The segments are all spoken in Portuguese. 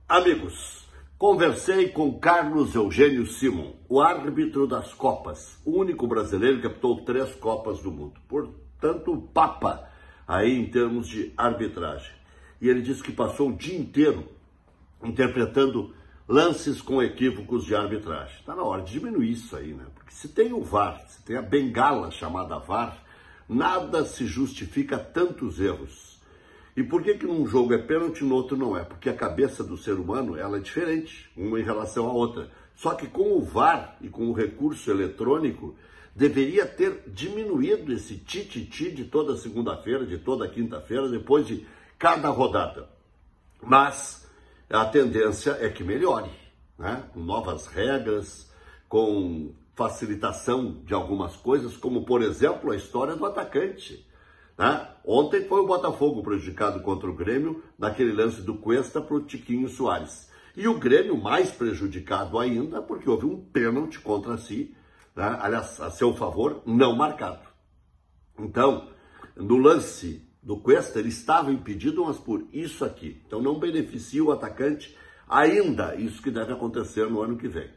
Amigos, conversei com Carlos Eugênio Simon, o árbitro das Copas, o único brasileiro que apitou 3 Copas do Mundo. Portanto, o papa aí em termos de arbitragem. E ele disse que passou o dia inteiro interpretando lances com equívocos de arbitragem. Está na hora de diminuir isso aí, né? Porque se tem o VAR, se tem a bengala chamada VAR, nada se justifica tantos erros. E por que num jogo é pênalti e no outro não é? Porque a cabeça do ser humano ela é diferente, uma em relação à outra. Só que com o VAR e com o recurso eletrônico, deveria ter diminuído esse tititi de toda segunda-feira, de toda quinta-feira, depois de cada rodada. Mas a tendência é que melhore, né? Com novas regras, com facilitação de algumas coisas, como, por exemplo, a história do atacante. Ontem foi o Botafogo prejudicado contra o Grêmio, naquele lance do Cuesta para o Tiquinho Soares. E o Grêmio mais prejudicado ainda, porque houve um pênalti contra si, aliás, a seu favor, não marcado. Então, no lance do Cuesta, ele estava impedido, mas por isso aqui. Então não beneficia o atacante ainda, isso que deve acontecer no ano que vem.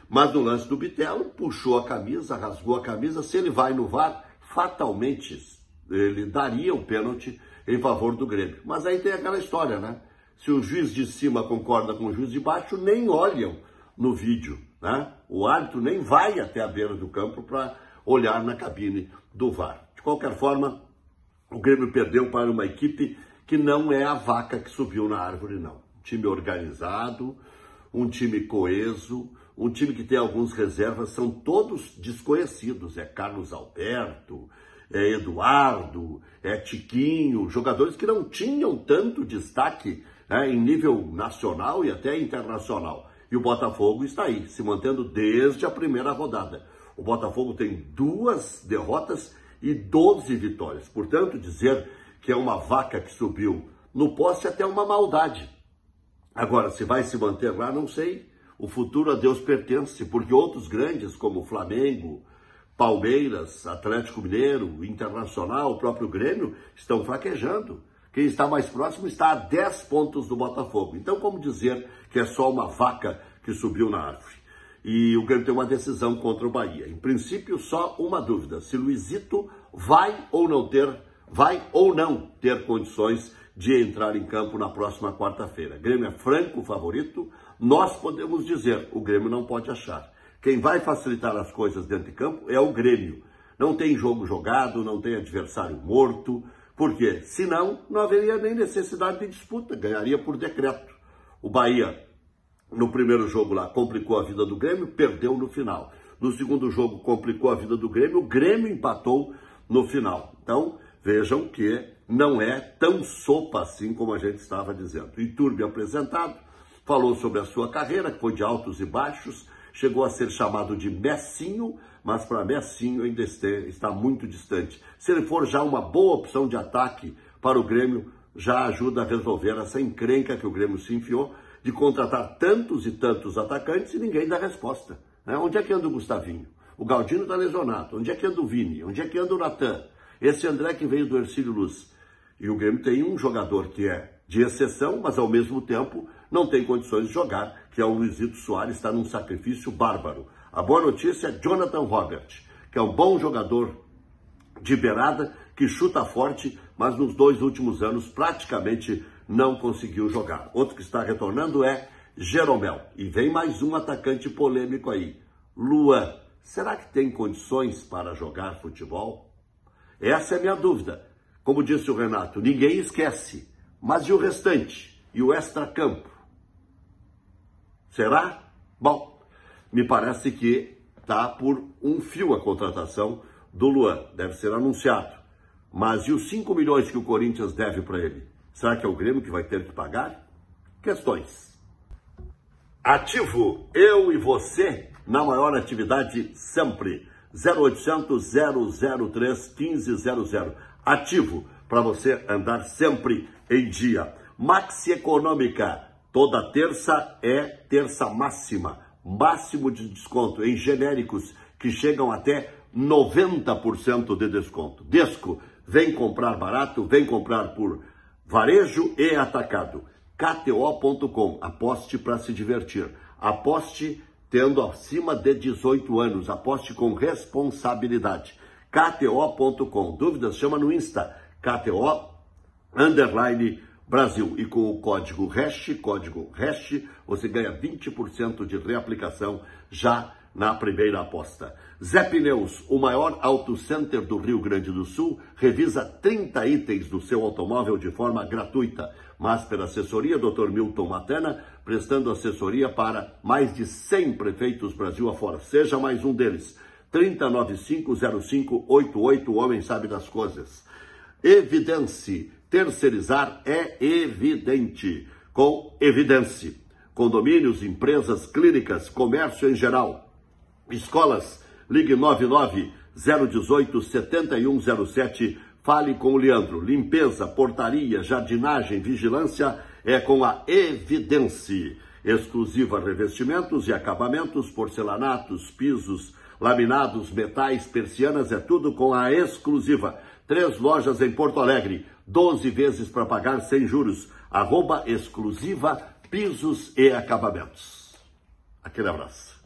Mas no lance do Bitelo, puxou a camisa, rasgou a camisa, se ele vai no VAR, fatalmente ele daria o pênalti em favor do Grêmio. Mas aí tem aquela história, né? Se o juiz de cima concorda com o juiz de baixo, nem olham no vídeo, né? O árbitro nem vai até a beira do campo para olhar na cabine do VAR. De qualquer forma, o Grêmio perdeu para uma equipe que não é a vaca que subiu na árvore, não. Um time organizado, um time coeso, um time que tem alguns reservas, são todos desconhecidos. É Carlos Alberto, é Eduardo, é Tiquinho, jogadores que não tinham tanto destaque, né, em nível nacional e até internacional. E o Botafogo está aí, se mantendo desde a primeira rodada. O Botafogo tem 2 derrotas e 12 vitórias. Portanto, dizer que é uma vaca que subiu no poste é até uma maldade. Agora, se vai se manter lá, não sei. O futuro a Deus pertence, porque outros grandes, como Flamengo, Palmeiras, Atlético Mineiro, Internacional, o próprio Grêmio, estão fraquejando. Quem está mais próximo está a 10 pontos do Botafogo. Então, como dizer que é só uma vaca que subiu na árvore? E o Grêmio tem uma decisão contra o Bahia. Em princípio, só uma dúvida: se Luizito vai ou não ter condições de entrar em campo na próxima quarta-feira. O Grêmio é franco favorito, nós podemos dizer, o Grêmio não pode achar. Quem vai facilitar as coisas dentro de campo é o Grêmio. Não tem jogo jogado, não tem adversário morto. Por quê? Senão, não haveria nem necessidade de disputa, ganharia por decreto. O Bahia, no primeiro jogo lá, complicou a vida do Grêmio, perdeu no final. No segundo jogo, complicou a vida do Grêmio, o Grêmio empatou no final. Então, vejam que não é tão sopa assim como a gente estava dizendo. Iturbe apresentado, falou sobre a sua carreira, que foi de altos e baixos, chegou a ser chamado de Messinho, mas para Messinho ainda está muito distante. Se ele for já uma boa opção de ataque para o Grêmio, já ajuda a resolver essa encrenca que o Grêmio se enfiou de contratar tantos e tantos atacantes e ninguém dá resposta. Onde é que anda o Gustavinho? O Galdino está lesionado. Onde é que anda o Vini? Onde é que anda o Natan? Esse André que veio do Hercílio Luz. E o Grêmio tem um jogador que é de exceção, mas ao mesmo tempo não tem condições de jogar, que é o Luizito Soares, está num sacrifício bárbaro. A boa notícia é Jonathan Robert, que é um bom jogador de beirada, que chuta forte, mas nos 2 últimos anos praticamente não conseguiu jogar. Outro que está retornando é Jeromel. E vem mais um atacante polêmico aí, Luan. Será que tem condições para jogar futebol? Essa é a minha dúvida. Como disse o Renato, ninguém esquece. Mas e o restante? E o extracampo? Será? Bom, me parece que está por um fio a contratação do Luan. Deve ser anunciado. Mas e os 5 milhões que o Corinthians deve para ele? Será que é o Grêmio que vai ter que pagar? Questões. Ativo, eu e você, na maior atividade sempre. 0800 003 1500. Ativo, para você andar sempre em dia. Maxi Econômica, toda terça é terça máxima. Máximo de desconto em genéricos que chegam até 90% de desconto. Desco, vem comprar barato, vem comprar por varejo e atacado. KTO.com, aposte para se divertir. Aposte tendo acima de 18 anos, aposte com responsabilidade. KTO.com, dúvidas, chama no Insta, KTO_Brasil. E com o código hash, você ganha 20% de reaplicação já na primeira aposta. Zé Pneus, o maior auto center do Rio Grande do Sul, revisa 30 itens do seu automóvel de forma gratuita. Master Assessoria, Dr. Milton Matena, prestando assessoria para mais de 100 prefeitos Brasil afora. Seja mais um deles. 30950588, o homem sabe das coisas. Evidence, terceirizar é evidente. Com Evidence. Condomínios, empresas, clínicas, comércio em geral. Escolas, ligue 99-018-7107, fale com o Leandro. Limpeza, portaria, jardinagem, vigilância é com a Evidence. Exclusiva revestimentos e acabamentos, porcelanatos, pisos, laminados, metais, persianas, é tudo com a Exclusiva. 3 lojas em Porto Alegre, 12 vezes para pagar sem juros. @exclusiva pisos e acabamentos. Aquele abraço.